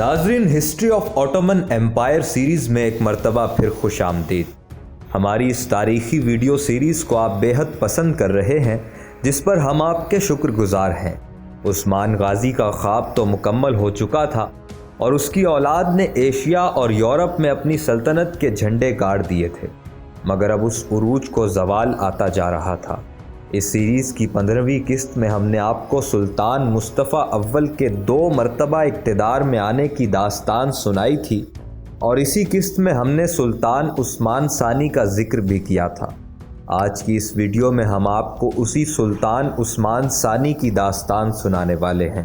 ناظرین، history of Ottoman empire series میں ایک مرتبہ پھر خوش آمدید۔ ہماری اس تاریخی ویڈیو سیریز کو آپ بے حد پسند کر رہے ہیں، جس پر ہم آپ کے شکر گزار ہیں۔ عثمان غازی کا خواب تو مکمل ہو چکا تھا اور اس کی اولاد نے ایشیا اور یورپ میں اپنی سلطنت کے جھنڈے گاڑ دیے تھے، مگر اب اس عروج کو زوال آتا جا رہا تھا۔ اس سیریز کی 15ویں قسط میں ہم نے آپ کو سلطان مصطفیٰ اول کے 2 مرتبہ اقتدار میں آنے کی داستان سنائی تھی، اور اسی قسط میں ہم نے سلطان عثمان ثانی کا ذکر بھی کیا تھا۔ آج کی اس ویڈیو میں ہم آپ کو اسی سلطان عثمان ثانی کی داستان سنانے والے ہیں۔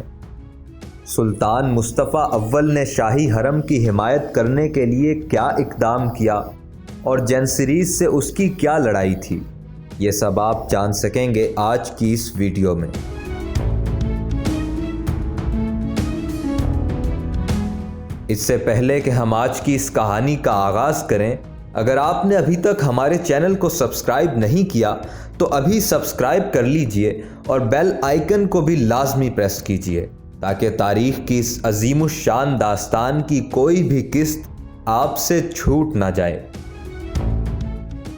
سلطان مصطفیٰ اول نے شاہی حرم کی حمایت کرنے کے لیے کیا اقدام کیا اور جنسریز سے اس کی کیا لڑائی تھی، یہ سب آپ جان سکیں گے آج کی اس ویڈیو میں۔ اس سے پہلے کہ ہم آج کی اس کہانی کا آغاز کریں، اگر آپ نے ابھی تک ہمارے چینل کو سبسکرائب نہیں کیا تو ابھی سبسکرائب کر لیجئے اور بیل آئیکن کو بھی لازمی پریس کیجئے، تاکہ تاریخ کی اس عظیم الشان داستان کی کوئی بھی قسط آپ سے چھوٹ نہ جائے۔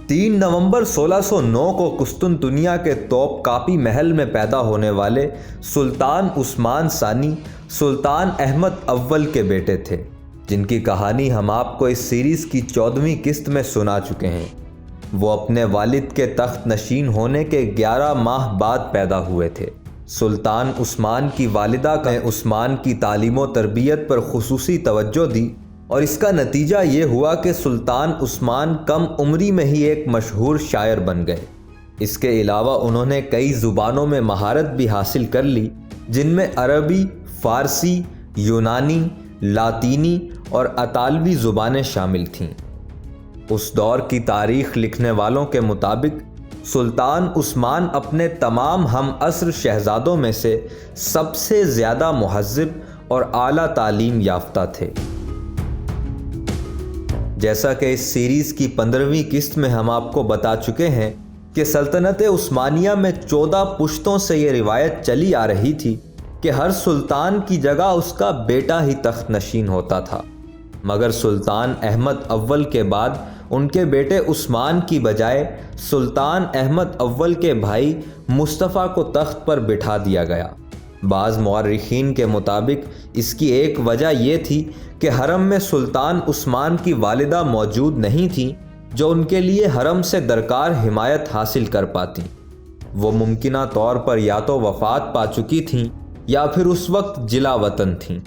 3 نومبر 1609 کو قسطنطنیہ کے توپ کاپی محل میں پیدا ہونے والے سلطان عثمان ثانی سلطان احمد اول کے بیٹے تھے، جن کی کہانی ہم آپ کو اس سیریز کی 14ویں قسط میں سنا چکے ہیں۔ وہ اپنے والد کے تخت نشین ہونے کے 11 ماہ بعد پیدا ہوئے تھے۔ سلطان عثمان کی والدہ نے عثمان کی تعلیم و تربیت پر خصوصی توجہ دی، اور اس کا نتیجہ یہ ہوا کہ سلطان عثمان کم عمری میں ہی ایک مشہور شاعر بن گئے۔ اس کے علاوہ انہوں نے کئی زبانوں میں مہارت بھی حاصل کر لی، جن میں عربی، فارسی، یونانی، لاطینی اور اطالوی زبانیں شامل تھیں۔ اس دور کی تاریخ لکھنے والوں کے مطابق سلطان عثمان اپنے تمام ہم عصر شہزادوں میں سے سب سے زیادہ مہذب اور اعلیٰ تعلیم یافتہ تھے۔ جیسا کہ اس سیریز کی 15ویں قسط میں ہم آپ کو بتا چکے ہیں کہ سلطنت عثمانیہ میں 14 پشتوں سے یہ روایت چلی آ رہی تھی کہ ہر سلطان کی جگہ اس کا بیٹا ہی تخت نشین ہوتا تھا، مگر سلطان احمد اول کے بعد ان کے بیٹے عثمان کی بجائے سلطان احمد اول کے بھائی مصطفیٰ کو تخت پر بٹھا دیا گیا۔ بعض مورخین کے مطابق اس کی ایک وجہ یہ تھی کہ حرم میں سلطان عثمان کی والدہ موجود نہیں تھیں جو ان کے لیے حرم سے درکار حمایت حاصل کر پاتی۔ وہ ممکنہ طور پر یا تو وفات پا چکی تھیں یا پھر اس وقت جلا وطن تھیں۔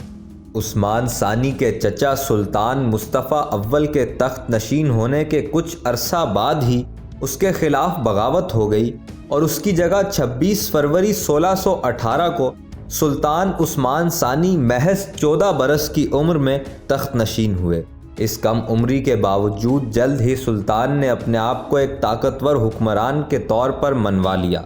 عثمان ثانی کے چچا سلطان مصطفیٰ اول کے تخت نشین ہونے کے کچھ عرصہ بعد ہی اس کے خلاف بغاوت ہو گئی، اور اس کی جگہ 26 فروری 1618 کو سلطان عثمان ثانی محض 14 برس کی عمر میں تخت نشین ہوئے۔ اس کم عمری کے باوجود جلد ہی سلطان نے اپنے آپ کو ایک طاقتور حکمران کے طور پر منوا لیا۔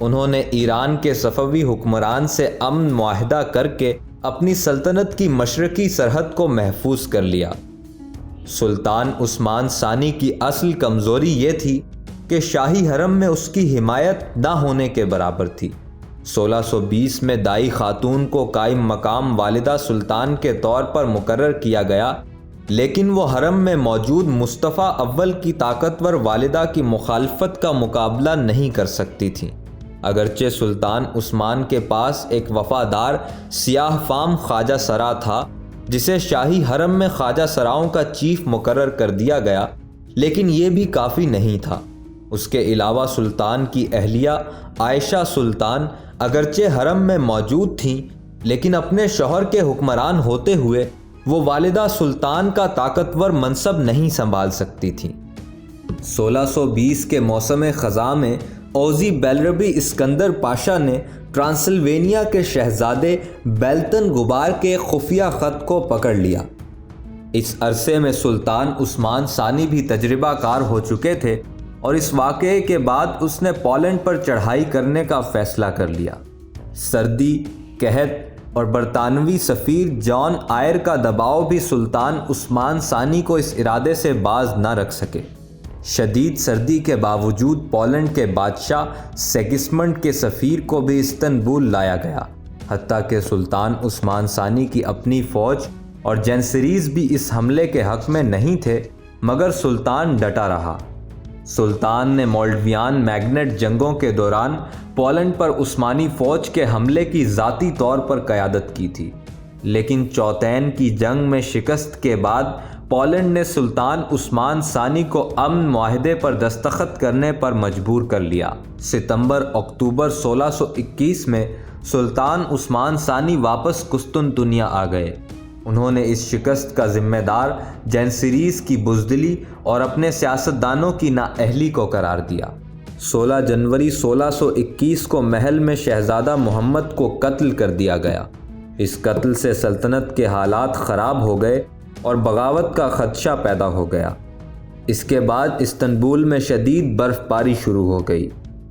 انہوں نے ایران کے صفوی حکمران سے امن معاہدہ کر کے اپنی سلطنت کی مشرقی سرحد کو محفوظ کر لیا۔ سلطان عثمان ثانی کی اصل کمزوری یہ تھی کہ شاہی حرم میں اس کی حمایت نہ ہونے کے برابر تھی۔ 1620 میں دائی خاتون کو قائم مقام والدہ سلطان کے طور پر مقرر کیا گیا، لیکن وہ حرم میں موجود مصطفیٰ اول کی طاقتور والدہ کی مخالفت کا مقابلہ نہیں کر سکتی تھیں۔ اگرچہ سلطان عثمان کے پاس ایک وفادار سیاہ فام خواجہ سرا تھا، جسے شاہی حرم میں خواجہ سراؤں کا چیف مقرر کر دیا گیا، لیکن یہ بھی کافی نہیں تھا۔ اس کے علاوہ سلطان کی اہلیہ عائشہ سلطان اگرچہ حرم میں موجود تھیں، لیکن اپنے شوہر کے حکمران ہوتے ہوئے وہ والدہ سلطان کا طاقتور منصب نہیں سنبھال سکتی تھیں۔ 1620 کے موسم خزاں میں اوزی بیلربی اسکندر پاشا نے ٹرانسلوینیا کے شہزادے بیلتن غبار کے خفیہ خط کو پکڑ لیا۔ اس عرصے میں سلطان عثمان ثانی بھی تجربہ کار ہو چکے تھے، اور اس واقعے کے بعد اس نے پولینڈ پر چڑھائی کرنے کا فیصلہ کر لیا۔ سردی، قحط اور برطانوی سفیر جان آئر کا دباؤ بھی سلطان عثمان ثانی کو اس ارادے سے باز نہ رکھ سکے۔ شدید سردی کے باوجود پولینڈ کے بادشاہ سیگسمنڈ کے سفیر کو بھی استنبول لایا گیا، حتیٰ کہ سلطان عثمان ثانی کی اپنی فوج اور جینسریز بھی اس حملے کے حق میں نہیں تھے، مگر سلطان ڈٹا رہا۔ سلطان نے مولڈویان میگنیٹ جنگوں کے دوران پولینڈ پر عثمانی فوج کے حملے کی ذاتی طور پر قیادت کی تھی، لیکن چوتین کی جنگ میں شکست کے بعد پولینڈ نے سلطان عثمان ثانی کو امن معاہدے پر دستخط کرنے پر مجبور کر لیا۔ ستمبر-اکتوبر 1621 میں سلطان عثمان ثانی واپس قسطنطنیہ آ گئے۔ انہوں نے اس شکست کا ذمہ دار جینسریز کی بزدلی اور اپنے سیاستدانوں کی نااہلی کو قرار دیا۔ 16 جنوری 1621 کو محل میں شہزادہ محمد کو قتل کر دیا گیا۔ اس قتل سے سلطنت کے حالات خراب ہو گئے اور بغاوت کا خدشہ پیدا ہو گیا۔ اس کے بعد استنبول میں شدید برف باری شروع ہو گئی۔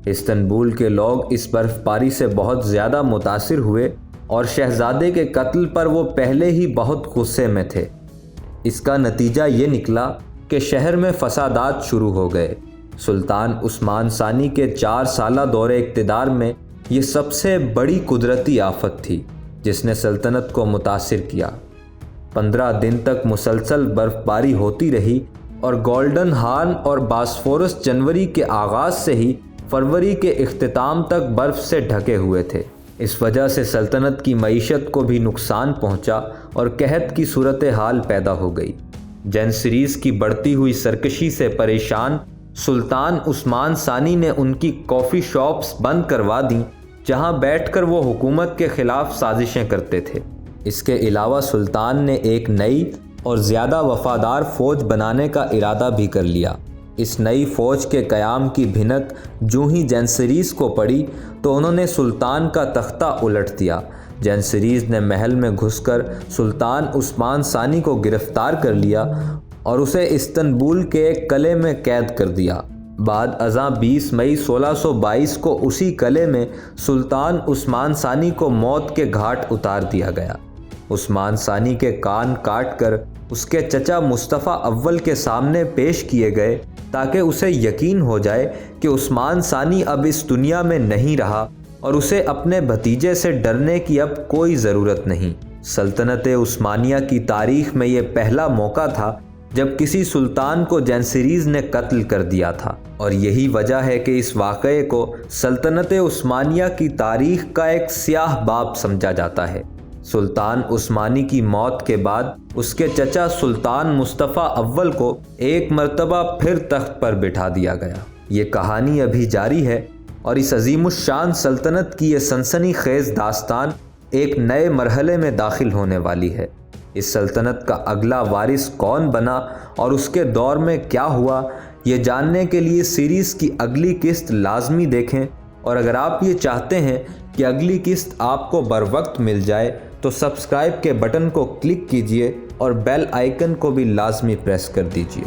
استنبول کے لوگ اس برف باری سے بہت زیادہ متاثر ہوئے اور شہزادے کے قتل پر وہ پہلے ہی بہت غصے میں تھے۔ اس کا نتیجہ یہ نکلا کہ شہر میں فسادات شروع ہو گئے۔ سلطان عثمان ثانی کے 4 سالہ دور اقتدار میں یہ سب سے بڑی قدرتی آفت تھی جس نے سلطنت کو متاثر کیا۔ 15 دن تک مسلسل برف باری ہوتی رہی اور گولڈن ہارن اور باسفورس جنوری کے آغاز سے ہی فروری کے اختتام تک برف سے ڈھکے ہوئے تھے۔ اس وجہ سے سلطنت کی معیشت کو بھی نقصان پہنچا اور قحط کی صورتحال پیدا ہو گئی۔ جینسریز کی بڑھتی ہوئی سرکشی سے پریشان سلطان عثمان ثانی نے ان کی کافی شاپس بند کروا دیں جہاں بیٹھ کر وہ حکومت کے خلاف سازشیں کرتے تھے۔ اس کے علاوہ سلطان نے ایک نئی اور زیادہ وفادار فوج بنانے کا ارادہ بھی کر لیا۔ اس نئی فوج کے قیام کی بھنک جو ہی جینسریز کو پڑی تو انہوں نے سلطان کا تختہ الٹ دیا۔ جینسریز نے محل میں گھس کر سلطان عثمان ثانی کو گرفتار کر لیا اور اسے استنبول کے ایک قلعے میں قید کر دیا۔ بعد ازاں 20 مئی 1622 کو اسی قلعے میں سلطان عثمان ثانی کو موت کے گھاٹ اتار دیا گیا۔ عثمان ثانی کے کان کاٹ کر اس کے چچا مصطفیٰ اول کے سامنے پیش کیے گئے تاکہ اسے یقین ہو جائے کہ عثمان ثانی اب اس دنیا میں نہیں رہا اور اسے اپنے بھتیجے سے ڈرنے کی اب کوئی ضرورت نہیں۔ سلطنت عثمانیہ کی تاریخ میں یہ پہلا موقع تھا جب کسی سلطان کو جینسریز نے قتل کر دیا تھا، اور یہی وجہ ہے کہ اس واقعے کو سلطنت عثمانیہ کی تاریخ کا ایک سیاہ باب سمجھا جاتا ہے۔ سلطان عثمانی کی موت کے بعد اس کے چچا سلطان مصطفیٰ اول کو ایک مرتبہ پھر تخت پر بٹھا دیا گیا۔ یہ کہانی ابھی جاری ہے اور اس عظیم الشان سلطنت کی یہ سنسنی خیز داستان ایک نئے مرحلے میں داخل ہونے والی ہے۔ اس سلطنت کا اگلا وارث کون بنا اور اس کے دور میں کیا ہوا، یہ جاننے کے لیے سیریز کی اگلی قسط لازمی دیکھیں، اور اگر آپ یہ چاہتے ہیں کہ اگلی قسط آپ کو بر وقت مل جائے تو سبسکرائب کے بٹن کو کلک کیجئے اور بیل آئیکن کو بھی لازمی پریس کر دیجئے۔